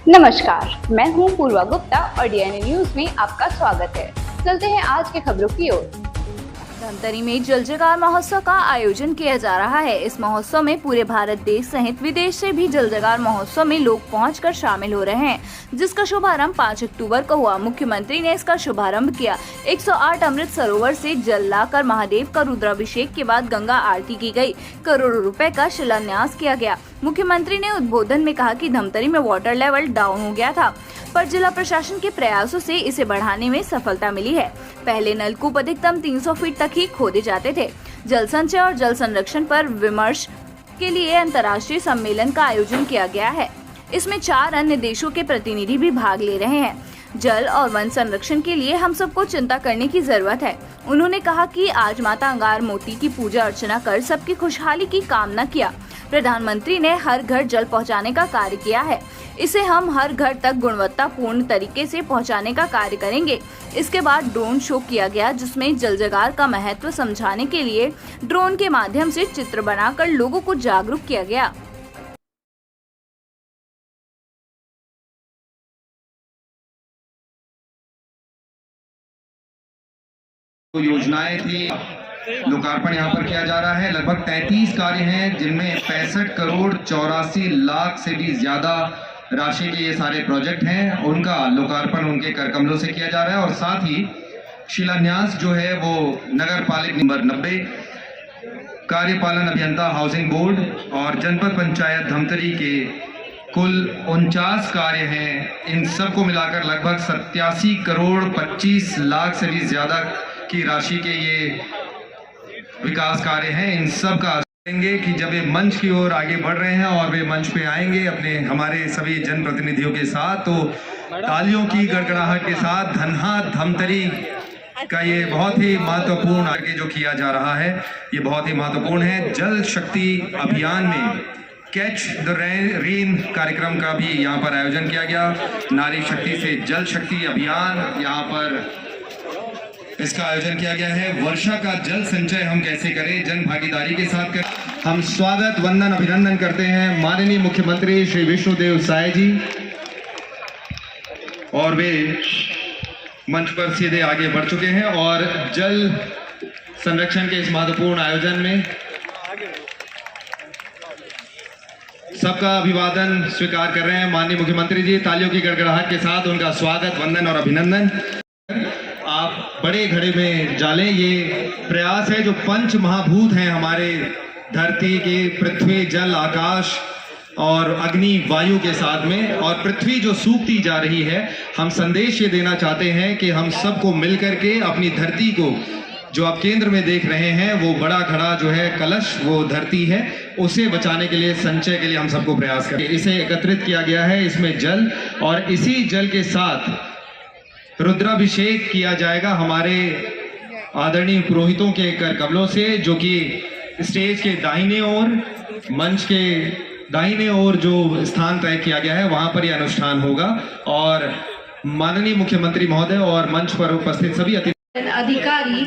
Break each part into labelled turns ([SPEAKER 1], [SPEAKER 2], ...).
[SPEAKER 1] नमस्कार, मैं हूं पूर्वा गुप्ता और डीएनए न्यूज में आपका स्वागत है। चलते हैं आज के खबरों की ओर।
[SPEAKER 2] धमतरी में जल जगार महोत्सव का आयोजन किया जा रहा है। इस महोत्सव में पूरे भारत देश सहित विदेश से भी जल जगार महोत्सव में लोग पहुंचकर शामिल हो रहे हैं, जिसका शुभारंभ 5 अक्टूबर को हुआ। मुख्यमंत्री ने इसका शुभारंभ किया। 108 अमृत सरोवर से जल लाकर महादेव का रुद्राभिषेक के बाद गंगा आरती की गई। करोड़ों रुपए का शिलान्यास किया गया। मुख्यमंत्री ने उद्बोधन में कहा कि धमतरी में वाटर लेवल डाउन हो गया था, पर जिला प्रशासन के प्रयासों से इसे बढ़ाने में सफलता मिली है। पहले नलकूप अधिकतम 300 फीट तक ही खोदे जाते थे। जल संचय और जल संरक्षण पर विमर्श के लिए अंतर्राष्ट्रीय सम्मेलन का आयोजन किया गया है। इसमें 4 अन्य देशों के प्रतिनिधि भी भाग ले रहे हैं। जल और वन संरक्षण के लिए हम सबको चिंता करने की जरूरत है। उन्होंने कहा कि आज माता अंगार मोती की पूजा अर्चना कर सबकी खुशहाली की कामना किया। प्रधानमंत्री ने हर घर जल पहुंचाने का कार्य किया है। इसे हम हर घर तक गुणवत्तापूर्ण तरीके से पहुंचाने का कार्य करेंगे। इसके बाद ड्रोन शो किया गया, जिसमें जल जगार का महत्व समझाने के लिए ड्रोन के माध्यम से चित्र बनाकर लोगों को जागरूक किया गया।
[SPEAKER 3] तो योजनाएं थी, लोकार्पण यहाँ पर किया जा रहा है। लगभग 33 कार्य हैं, जिनमें 65 करोड़ 84 लाख से भी ज्यादा राशि के ये सारे प्रोजेक्ट हैं। उनका लोकार्पण उनके कर कमलों से किया जा रहा है और साथ ही शिलान्यास जो है वो नगर पालिक नंबर 90, कार्यपालन अभियंता हाउसिंग बोर्ड और जनपद पंचायत धमतरी के कुल 49 कार्य हैं। इन सबको मिलाकर लगभग 87 करोड़ 25 लाख से भी ज्यादा की राशि के ये विकास कार्य हैं। इन सब का करेंगे कि जब ये मंच की ओर आगे बढ़ रहे हैं और वे मंच पे आएंगे अपने हमारे सभी जनप्रतिनिधियों के साथ, तो तालियों की गड़गड़ाहट के साथ धनहा धमतरी का ये बहुत ही महत्वपूर्ण आगे जो किया जा रहा है, ये बहुत ही महत्वपूर्ण है। जल शक्ति अभियान में कैच द रेन कार्यक्रम का भी यहाँ पर आयोजन किया गया। नारी शक्ति से जल शक्ति अभियान यहाँ पर इसका आयोजन किया गया है। वर्षा का जल संचय हम कैसे करें, जन भागीदारी के साथ करें। हम स्वागत वंदन अभिनंदन करते हैं माननीय मुख्यमंत्री श्री विष्णुदेव साय जी, और वे मंच पर सीधे आगे बढ़ चुके हैं और जल संरक्षण के इस महत्वपूर्ण आयोजन में सबका अभिवादन स्वीकार कर रहे हैं माननीय मुख्यमंत्री जी। तालियों की गड़गड़ाहट के साथ उनका स्वागत वंदन और अभिनंदन। आप बड़े घड़े में जालें, ये प्रयास है जो पंच महाभूत हैं हमारे धरती के, पृथ्वी जल आकाश और अग्नि वायु के साथ में, और पृथ्वी जो सूखती जा रही है, हम संदेश ये देना चाहते हैं कि हम सबको मिलकर के अपनी धरती को, जो आप केंद्र में देख रहे हैं वो बड़ा घड़ा जो है कलश, वो धरती है, उसे बचाने के लिए, संचय के लिए हम सबको प्रयास करें। इसे एकत्रित किया गया है, इसमें जल, और इसी जल के साथ रुद्राभिषेक किया जाएगा हमारे आदरणीय पुरोहितों के कर कमलों से, जो कि स्टेज के दाहिने ओर, मंच के दाहिने ओर जो स्थान तय किया गया है वहां पर यह अनुष्ठान होगा। और माननीय मुख्यमंत्री महोदय और मंच पर उपस्थित सभी
[SPEAKER 4] अधिकारी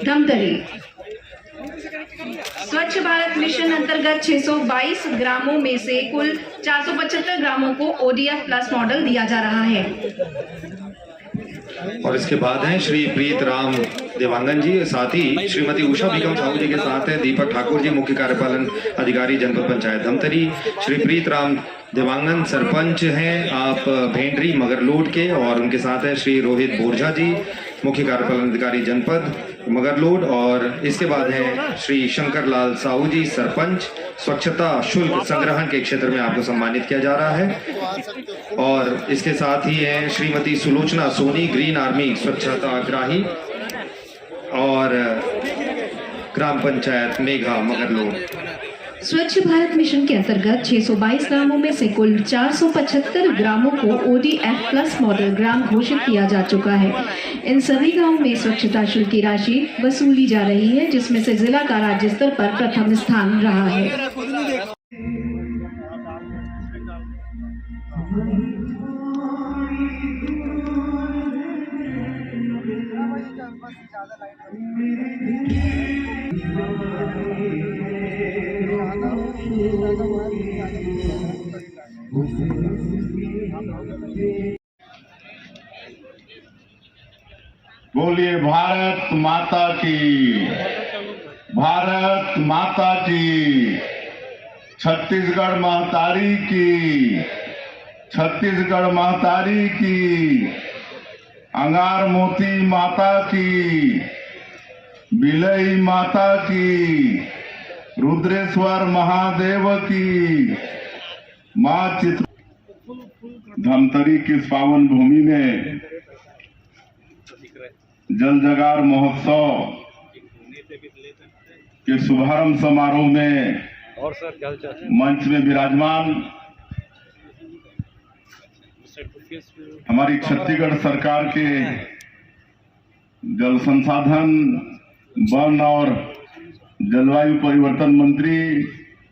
[SPEAKER 4] धमतरी स्वच्छ भारत मिशन अंतर्गत 622 ग्रामों में से कुल 475 ग्रामों को ODF प्लस मॉडल दिया जा रहा है।
[SPEAKER 3] और इसके बाद हैं श्री प्रीत राम देवांगन जी, साथ ही श्रीमती उषा बीगम साहू जी के साथ है दीपक ठाकुर जी, मुख्य कार्यपालन अधिकारी जनपद पंचायत धमतरी। श्री प्रीत राम देवांगन सरपंच हैं आप भेंडरी मगरलोड के, और उनके साथ है श्री रोहित बोरझा जी, मुख्य कार्यपालन अधिकारी जनपद मगरलोड। और इसके बाद है श्री शंकर लाल साहू जी, सरपंच। स्वच्छता शुल्क संग्रहण के क्षेत्र में आपको सम्मानित किया जा रहा है। और इसके साथ ही है श्रीमती सुलोचना सोनी, ग्रीन आर्मी स्वच्छता अग्राही, और ग्राम पंचायत मेघा मगरलोड।
[SPEAKER 4] स्वच्छ भारत मिशन के अंतर्गत 622 ग्रामों में से कुल 475 ग्रामों को ODF प्लस मॉडल ग्राम घोषित किया जा चुका है। इन सभी गांवों में स्वच्छता शुल्क की राशि वसूली जा रही है, जिसमें से जिला का राज्य स्तर पर प्रथम स्थान रहा है।
[SPEAKER 5] बोलिए भारत माता की, भारत माता की, छत्तीसगढ़ महतारी की, छत्तीसगढ़ महतारी की, अंगार मोती माता की, बिलई माता की, रुद्रेश्वर महादेव की, माँ चित्र। धमतरी की इस पावन भूमि में जल जगार महोत्सव के शुभारंभ समारोह में मंच में विराजमान हमारी छत्तीसगढ़ सरकार के जल संसाधन, वन और जलवायु परिवर्तन मंत्री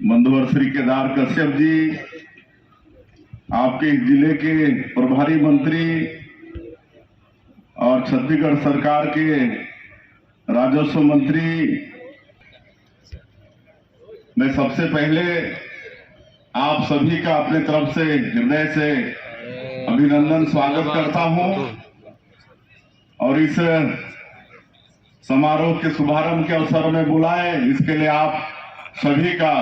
[SPEAKER 5] बंधुवर श्री केदार कश्यप जी, आपके इस जिले के प्रभारी मंत्री और छत्तीसगढ़ सरकार के राजस्व मंत्री, मैं सबसे पहले आप सभी का अपने तरफ से हृदय से अभिनंदन स्वागत करता हूं और इस समारोह के शुभारंभ के अवसर में बुलाए इसके लिए आप सभी का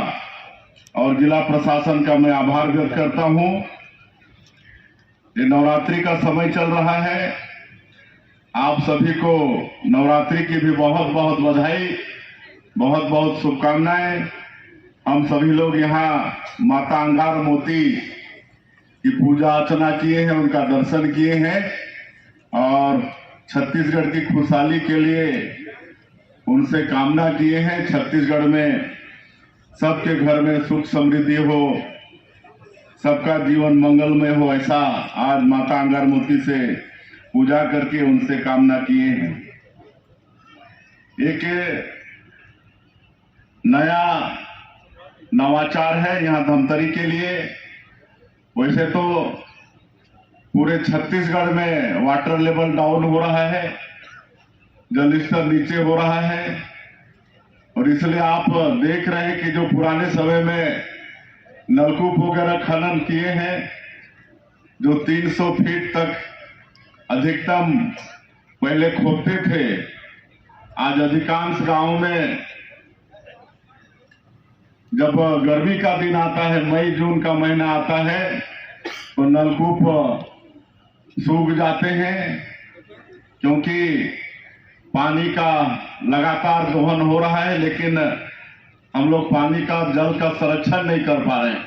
[SPEAKER 5] और जिला प्रशासन का मैं आभार व्यक्त करता हूं। ये नवरात्रि का समय चल रहा है, आप सभी को नवरात्रि की भी बहुत बहुत बधाई, बहुत बहुत शुभकामनाएं। हम सभी लोग यहाँ माता अंगार मोती की पूजा अर्चना किए हैं, उनका दर्शन किए हैं और छत्तीसगढ़ की खुशहाली के लिए उनसे कामना किए हैं। छत्तीसगढ़ में सबके घर में सुख समृद्धि हो, सबका जीवन मंगलमय हो, ऐसा आज माता अंगार मोती से पूजा करके उनसे कामना किए हैं। एक नया नवाचार है यहाँ धमतरी के लिए। वैसे तो पूरे छत्तीसगढ़ में वाटर लेवल डाउन हो रहा है, जल स्तर नीचे हो रहा है और इसलिए आप देख रहे हैं कि जो पुराने समय में नलकूप वगैरह खनन किए हैं, जो 300 फीट तक अधिकतम पहले खोदते थे, आज अधिकांश गांवों में जब गर्मी का दिन आता है, मई जून का महीना आता है, तो नलकूप सूख जाते हैं क्योंकि पानी का लगातार दोहन हो रहा है, लेकिन हम लोग पानी का जल का संरक्षण नहीं कर पा रहे हैं।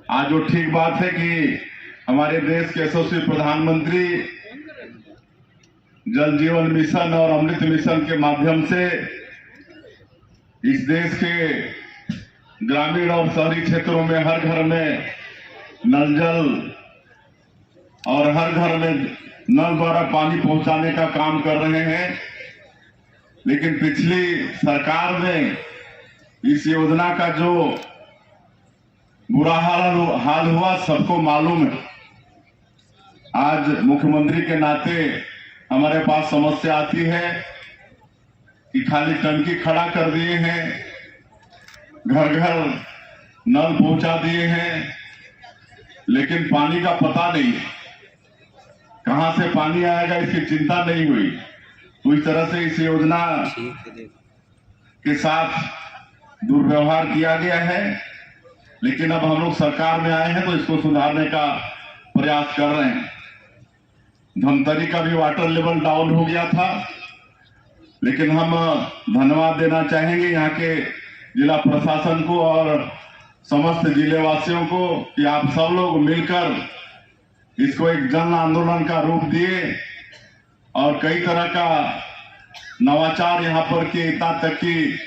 [SPEAKER 5] आज वो ठीक बात है कि हमारे देश के यशस्वी प्रधानमंत्री जल जीवन मिशन और अमृत मिशन के माध्यम से इस देश के ग्रामीण और शहरी क्षेत्रों में हर घर में नल जल और हर घर में नल द्वारा पानी पहुंचाने का काम कर रहे हैं। लेकिन पिछली सरकार में इस योजना का जो बुरा हाल हुआ सबको मालूम है। आज मुख्यमंत्री के नाते हमारे पास समस्या आती है कि खाली टंकी खड़ा कर दिए हैं, घर घर नल पहुंचा दिए हैं, लेकिन पानी का पता नहीं है, कहां से पानी आएगा इसकी चिंता नहीं हुई। तो इस तरह से इस योजना के साथ दुर्व्यवहार किया गया है, लेकिन अब हम लोग सरकार में आए हैं तो इसको सुधारने का प्रयास कर रहे हैं। धमतरी का भी वाटर लेवल डाउन हो गया था, लेकिन हम धन्यवाद देना चाहेंगे यहाँ के जिला प्रशासन को और समस्त जिले वासियों को कि आप सब लोग मिलकर इसको एक जन आंदोलन का रूप दिए और कई तरह का नवाचार यहाँ पर किए, इतना तक कि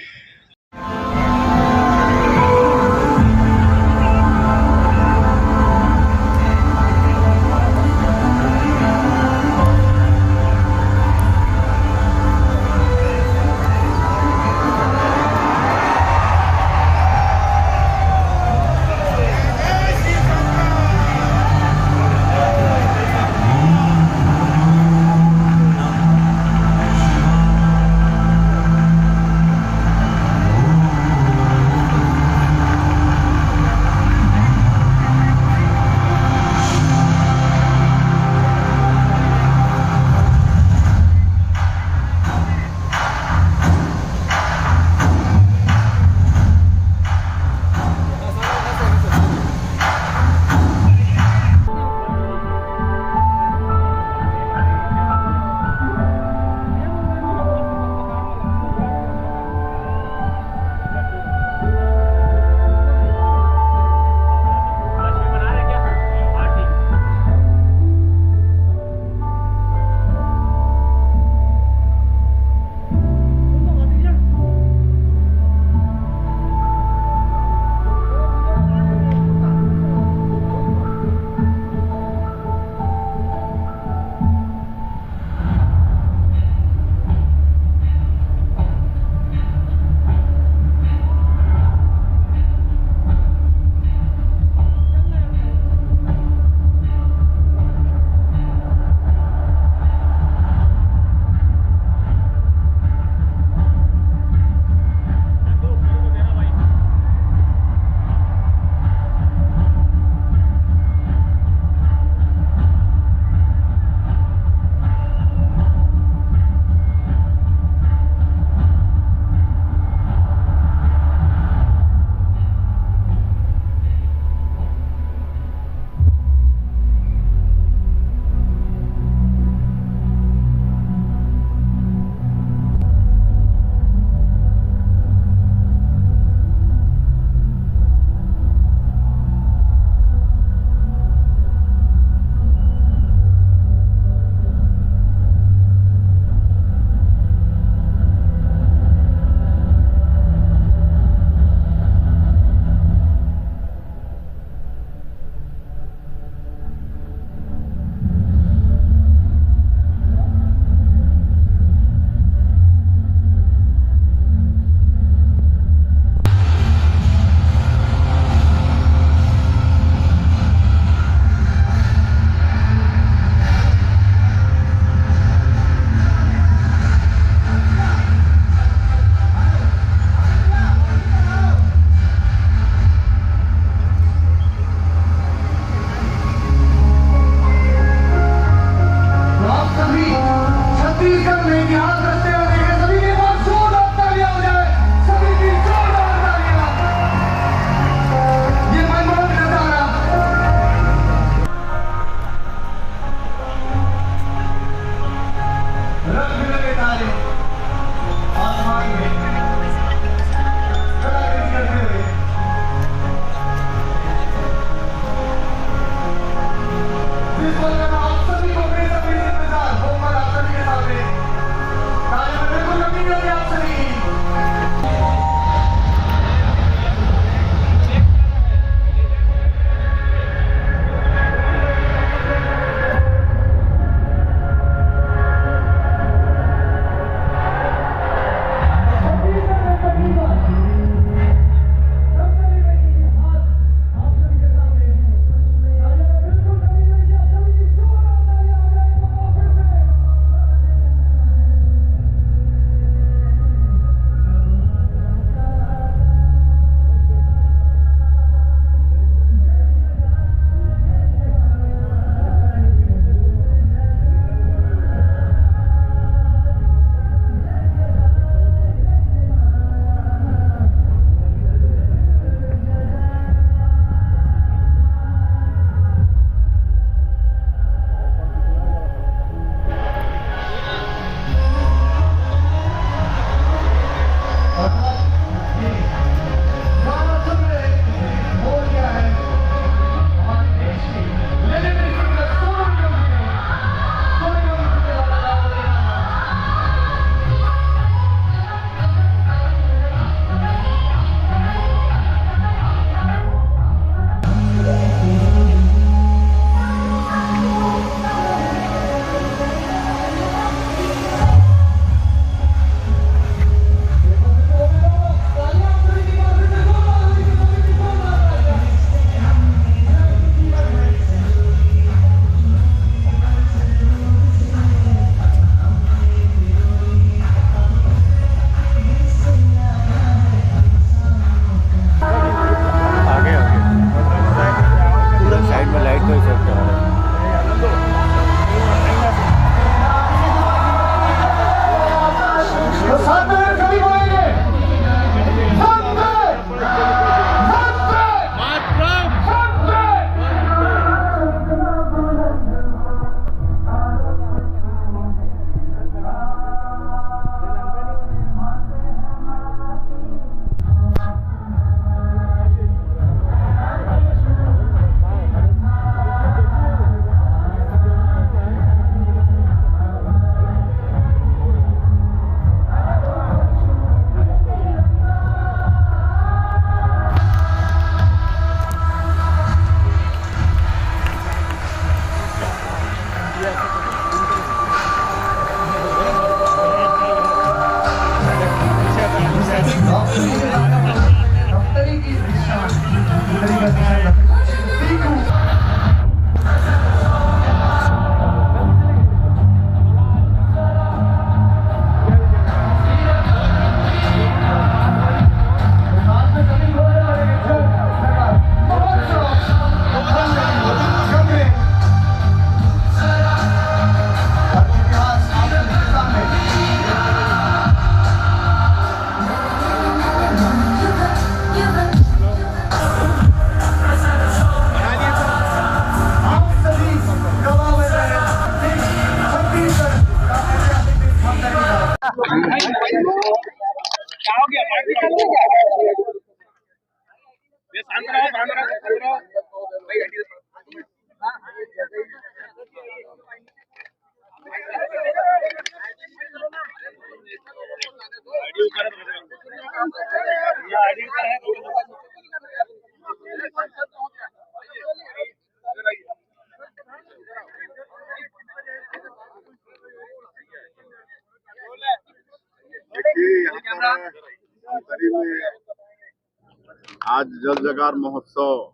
[SPEAKER 5] आज जल जगार महोत्सव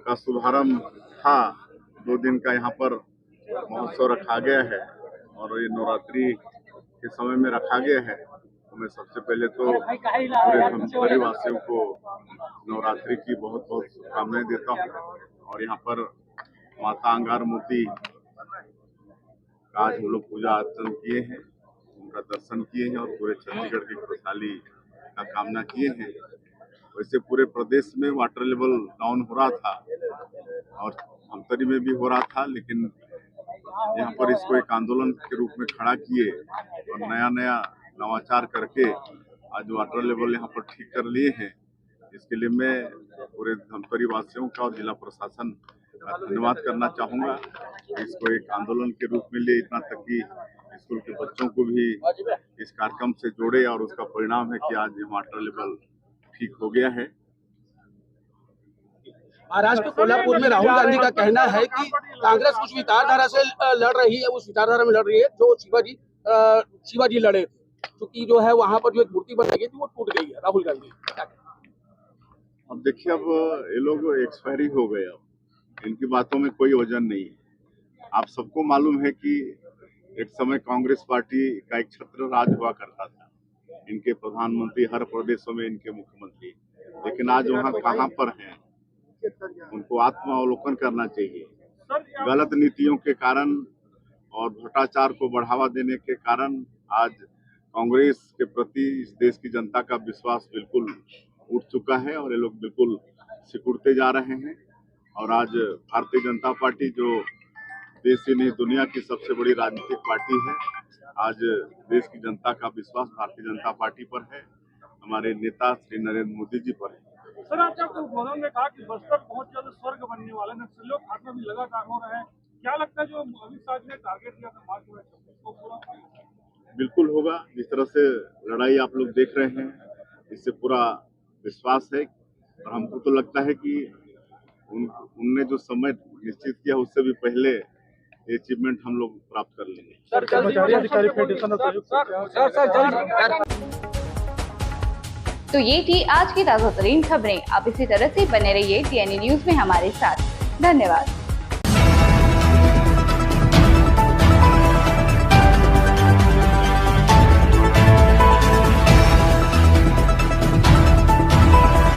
[SPEAKER 5] का शुभारंभ था। 2 दिन का यहाँ पर महोत्सव रखा गया है और ये नवरात्रि के समय में रखा गया है। तो मैं सबसे पहले तो पूरे धमतरी वासियों को नवरात्रि की बहुत बहुत शुभकामनाएं देता हूँ। और यहाँ पर माता अंगार मूर्ति का आज हम लोग पूजा अर्चन किए हैं, उनका दर्शन किए हैं और पूरे छत्तीसगढ़ की खुशहाली का कामना किए हैं। वैसे पूरे प्रदेश में वाटर लेवल डाउन हो रहा था और धमतरी में भी हो रहा था, लेकिन यहाँ पर इसको एक आंदोलन के रूप में खड़ा किए और नया नया नवाचार करके आज वाटर लेवल यहाँ पर ठीक कर लिए हैं। इसके लिए मैं पूरे धमतरी वासियों का और जिला प्रशासन का धन्यवाद करना चाहूँगा। इसको एक आंदोलन के रूप में लिए, इतना तक कि स्कूल के बच्चों को भी इस कार्यक्रम से जोड़े और उसका परिणाम है कि आज वाटर लेवल ठीक हो गया है।
[SPEAKER 6] महाराष्ट्र के कोल्हापुर में राहुल गांधी का कहना है कि कांग्रेस कुछ विचारधारा से लड़ रही है, उस विचारधारा में लड़ रही है जो शिवाजी लड़े थे, क्योंकि जो है वहां पर जो एक मूर्ति बनाई गई थी वो टूट गई है। राहुल गांधी
[SPEAKER 5] अब देखिए, अब ये लोग एक्सपायरी हो गए, अब इनकी बातों में कोई वजन नहीं है। आप सबको मालूम है कि एक समय कांग्रेस पार्टी का एक छत्र राज हुआ करता था, इनके प्रधानमंत्री हर प्रदेशों में इनके मुख्यमंत्री, लेकिन आज वहाँ कहाँ पर हैं, उनको आत्मावलोकन करना चाहिए। गलत नीतियों के कारण और भ्रष्टाचार को बढ़ावा देने के कारण आज कांग्रेस के प्रति इस देश की जनता का विश्वास बिल्कुल उठ चुका है और ये लोग बिल्कुल सिकुड़ते जा रहे हैं। और आज भारतीय जनता पार्टी, जो देश ही नहीं दुनिया की सबसे बड़ी राजनीतिक पार्टी है, आज देश की जनता का विश्वास भारतीय जनता पार्टी पर है, हमारे नेता श्री नरेंद्र मोदी जी पर है।
[SPEAKER 7] सर, आप जब उद्बोधन में कहा कि बस्तर बहुत ज्यादा स्वर्ग बनने वाला, नक्सलियों का खात्मा भी लगातार हो रहा है, क्या लगता है जो अमित शाह ने टारगेट दिया था 5 को पूरा
[SPEAKER 5] बिल्कुल होगा। जिस तरह से लड़ाई आप लोग देख रहे हैं, इससे पूरा विश्वास है और हमको तो लगता है कि उनने जो समय निश्चित किया उससे भी पहले ये अचीवमेंट हम लोग प्राप्त कर लेंगे।
[SPEAKER 1] तो ये थी आज की ताजा तरीन खबरें। आप इसी तरह से बने रहिए DNA न्यूज में हमारे साथ। धन्यवाद।